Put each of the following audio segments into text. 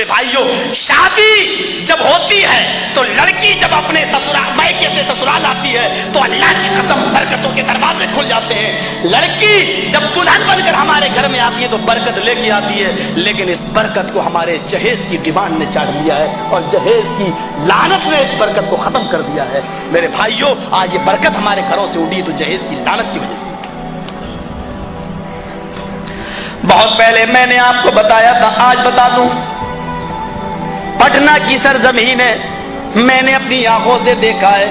بھائیوں شادی جب ہوتی ہے تو لڑکی جب اپنے سسرال مائکے سے سسرال آتی ہے تو اللہ کی قسم برکتوں کے دروازے کھل جاتے ہیں. لڑکی جب دلہن بن کر ہمارے گھر میں آتی ہے تو برکت لے کے آتی ہے, لیکن اس برکت کو ہمارے جہیز کی ڈیمانڈ نے چاٹ لیا ہے اور جہیز کی لعنت نے اس برکت کو ختم کر دیا ہے. میرے بھائیوں آج یہ برکت ہمارے گھروں سے اٹھی تو جہیز کی لعنت کی وجہ سے. بہت پہلے میں نے آپ کو بتایا تھا, آج بتا دوں, پٹنہ کی سرزمین ہے, میں نے اپنی آنکھوں سے دیکھا ہے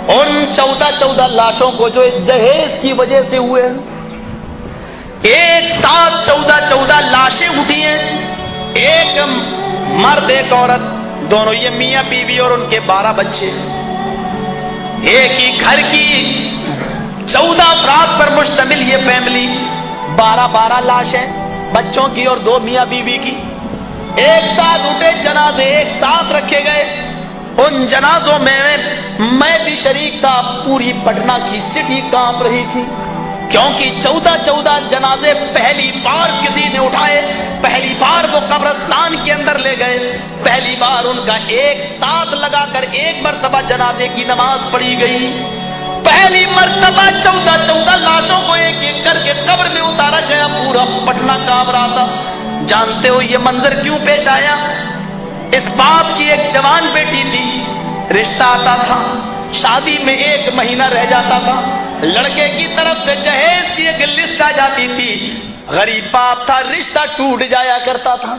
ان 14 لاشوں کو جو جہیز کی وجہ سے ہوئے ہیں. ایک ساتھ 14 لاشیں اٹھی ہیں, ایک مرد ایک عورت, دونوں یہ میاں بیوی اور ان کے 12 بچے. ایک ہی گھر کی 14 افراد پر مشتمل یہ فیملی, 12 لاشیں بچوں کی اور 2 میاں بیوی کی. ایک ساتھ اٹھے جنازے, ایک ساتھ رکھے گئے. ان جنازوں میں بھی شریک تھا. پوری پٹنہ کی سٹی کانپ رہی تھی کیونکہ 14 جنازے پہلی بار کسی نے اٹھائے, پہلی بار وہ قبرستان کے اندر لے گئے, پہلی بار ان کا ایک ساتھ لگا کر ایک مرتبہ جنازے کی نماز پڑھی گئی. پہلی مرتبہ 14 لاشوں کو ایک ایک کر کے قبر میں اتارا گیا. پورا پٹنہ کانپ رہا تھا. جانتے ہو یہ منظر کیوں پیش آیا؟ اس باپ کی ایک جوان بیٹی تھی, رشتہ آتا تھا, شادی میں 1 مہینہ رہ جاتا تھا, لڑکے کی طرف سے جہیز کی ایک لسٹ آ جاتی تھی. غریب باپ تھا, رشتہ ٹوٹ جایا کرتا تھا.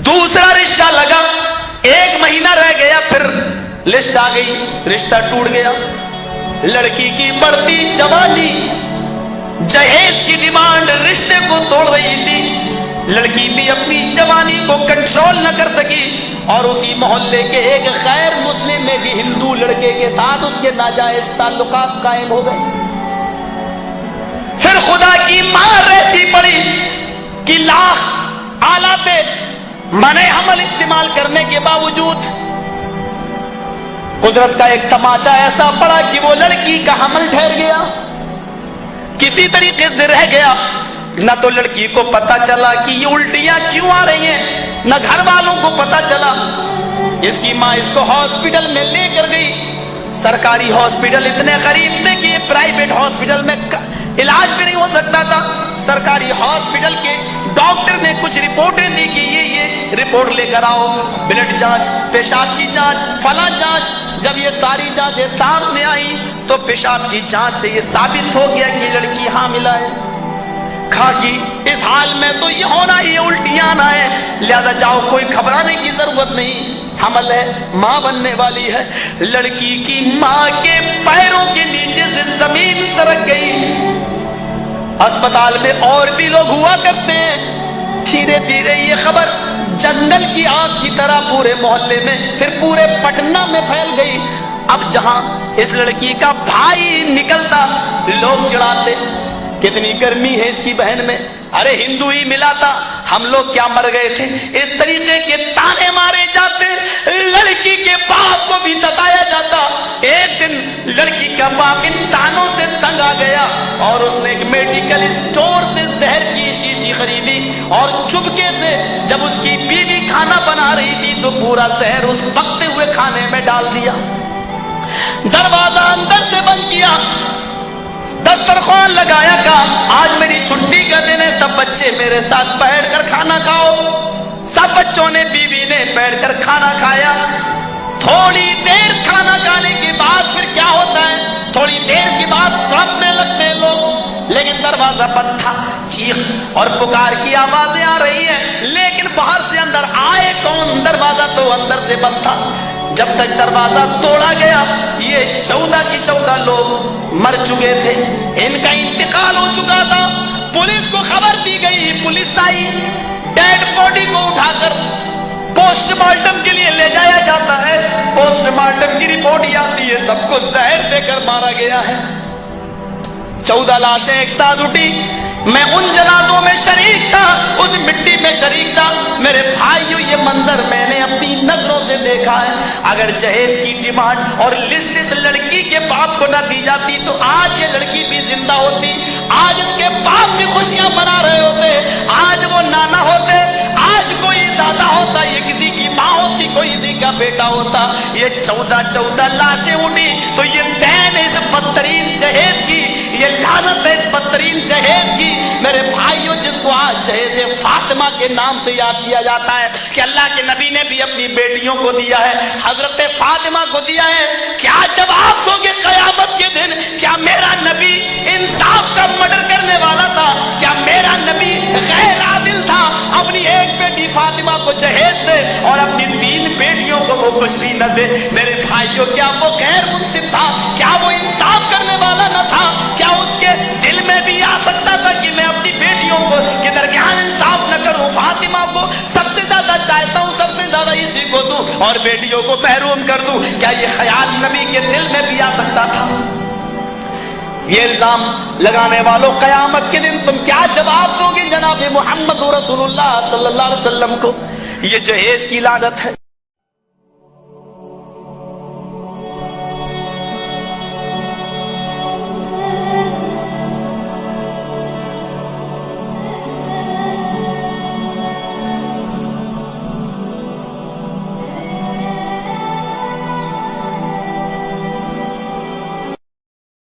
دوسرا رشتہ لگا, 1 مہینہ رہ گیا, پھر لسٹ آ گئی, رشتہ ٹوٹ گیا. لڑکی کی بڑھتی جوانی جہیز کی ڈیمانڈ رشتے کو توڑ رہی تھی. لڑکی بھی اپنی جوانی کو کنٹرول نہ کر سکی اور اسی محلے کے ایک غیر مسلم میں بھی ہندو لڑکے کے ساتھ اس کے ناجائز تعلقات قائم ہو گئے. پھر خدا کی مار رہتی پڑی کہ لاکھ آلات منع حمل استعمال کرنے کے باوجود قدرت کا ایک تماچا ایسا پڑا کہ وہ لڑکی کا حمل ٹھہر گیا, کسی طریقے سے رہ گیا. نہ تو لڑکی کو پتا چلا کہ یہ الٹیاں کیوں آ رہی ہیں, نہ گھر والوں کو پتا چلا. اس کی ماں اس کو ہاسپٹل میں لے کر گئی. سرکاری ہاسپٹل اتنے قریب تھے کہ پرائیویٹ ہاسپٹل میں علاج بھی نہیں ہو سکتا تھا. سرکاری ہاسپٹل کے ڈاکٹر نے کچھ رپورٹیں دی کہ یہ رپورٹ لے کر آؤ, بلڈ جانچ, پیشاب کی جانچ, فلاں جانچ. جب یہ ساری جانچیں سامنے آئی تو پیشاب کی جانچ سے یہ ثابت ہو گیا کہ لڑکی حاملہ ہے. کھاکی اس حال میں تو یہ ہونا ہی الٹیاں آنا ہے, لہذا جاؤ, کوئی گھبرانے کی ضرورت نہیں, حمل ہے, ماں بننے والی ہے. لڑکی کی ماں کے پیروں کے نیچے سے زمین سرک گئی. اسپتال میں اور بھی لوگ ہوا کرتے ہیں. دھیرے دھیرے یہ خبر جنگل کی آگ کی طرح پورے محلے میں, پھر پورے پٹنہ میں پھیل گئی. اب جہاں اس لڑکی کا بھائی نکلتا لوگ چڑھاتے, کتنی گرمی ہے اس کی بہن میں, ارے ہندو ہی ملا تھا, ہم لوگ کیا مر گئے تھے. اس طریقے کے تانے مارے جاتے, لڑکی کے باپ کو بھی ستایا جاتا. ایک دن لڑکی کا باپ ان تانوں سے تنگ آ گیا اور اس نے ایک میڈیکل اسٹور سے زہر کی شیشی خریدی اور چپکے سے جب اس کی بیوی کھانا بنا رہی تھی تو پورا زہر اس پکتے ہوئے کھانے میں ڈال دیا. دروازہ اندر سے بند کیا, دسترخوان لگایا, کہا آج میری چھٹی کا دن ہے, سب بچے میرے ساتھ بیٹھ کر کھانا کھاؤ. سب بچوں نے, بیوی نے بیٹھ کر کھانا کھایا. تھوڑی دیر کھانا کھانے کے بعد پھر کیا ہوتا ہے, تھوڑی دیر کے بعد تڑپنے لگتے ہیں لوگ, لیکن دروازہ بند تھا. چیخ اور پکار کی آوازیں آ رہی ہیں, لیکن باہر سے اندر آئے کون, دروازہ تو اندر سے بند تھا. جب تک دروازہ توڑا گیا یہ 14 کی 14 لوگ مر چکے تھے, ان کا انتقال ہو چکا تھا. پولیس کو خبر دی گئی, پولیس آئی, ڈیڈ باڈی کو اٹھا کر پوسٹ مارٹم کے لیے لے جایا جاتا ہے. پوسٹ مارٹم کی رپورٹ یہ آتی ہے سب کو زہر دے کر مارا گیا ہے. 14 لاشیں ایک ساتھ اٹھی. میں ان جنازوں میں شریک تھا, اس مٹی میں شریک تھا. میرے بھائیو یہ منظر میں نے اپنی نظروں سے دیکھا ہے. اگر جہیز کی ڈیمانڈ اور لسٹ اس لڑکی کے باپ کو نہ دی جاتی تو آج یہ لڑکی بھی زندہ ہوتی, آج اس کے باپ بھی خوشیاں منا رہے ہوتے, آج وہ نانا ہوتے, آج کوئی دادا بیٹا ہوتا. یہ 14 لاشیں اٹھی تو یہ دین ہے اس بدترین جہیز کی, یہ لعنت ہے اس بدترین جہیز کی. میرے بھائیوں, جس کو آج جہیز فاطمہ کے نام سے یاد کیا جاتا ہے کہ اللہ کے نبی نے بھی اپنی بیٹیوں کو دیا ہے, حضرت فاطمہ کو دیا ہے, کیا جواب دو گے قیامت کے دن؟ کیا میرا نبی انصاف کا مرڈر کرنے والا تھا؟ کیا میرا نبی غیر عادل تھا؟ اپنی ایک بیٹی فاطمہ کو جہیز دے اور اپنی 3 بیٹیوں کو وہ کچھ بھی نہ دے. میرے بھائیوں, کیا وہ غیر منصف تھا؟ کیا وہ انصاف کرنے والا نہ تھا؟ کیا اس کے دل میں بھی آ سکتا تھا کہ میں اپنی بیٹیوں کو کے درمیان انصاف نہ کروں؟ فاطمہ کو سب سے زیادہ چاہتا ہوں, سب سے زیادہ اسی کو دوں اور بیٹیوں کو محروم کر دوں. کیا یہ خیال نبی کے دل میں بھی آ سکتا تھا؟ یہ الزام لگانے والوں, قیامت کے دن تم کیا جواب دو گے جناب محمد رسول اللہ صلی اللہ علیہ وسلم کو؟ یہ جہیز کی لعنت ہے.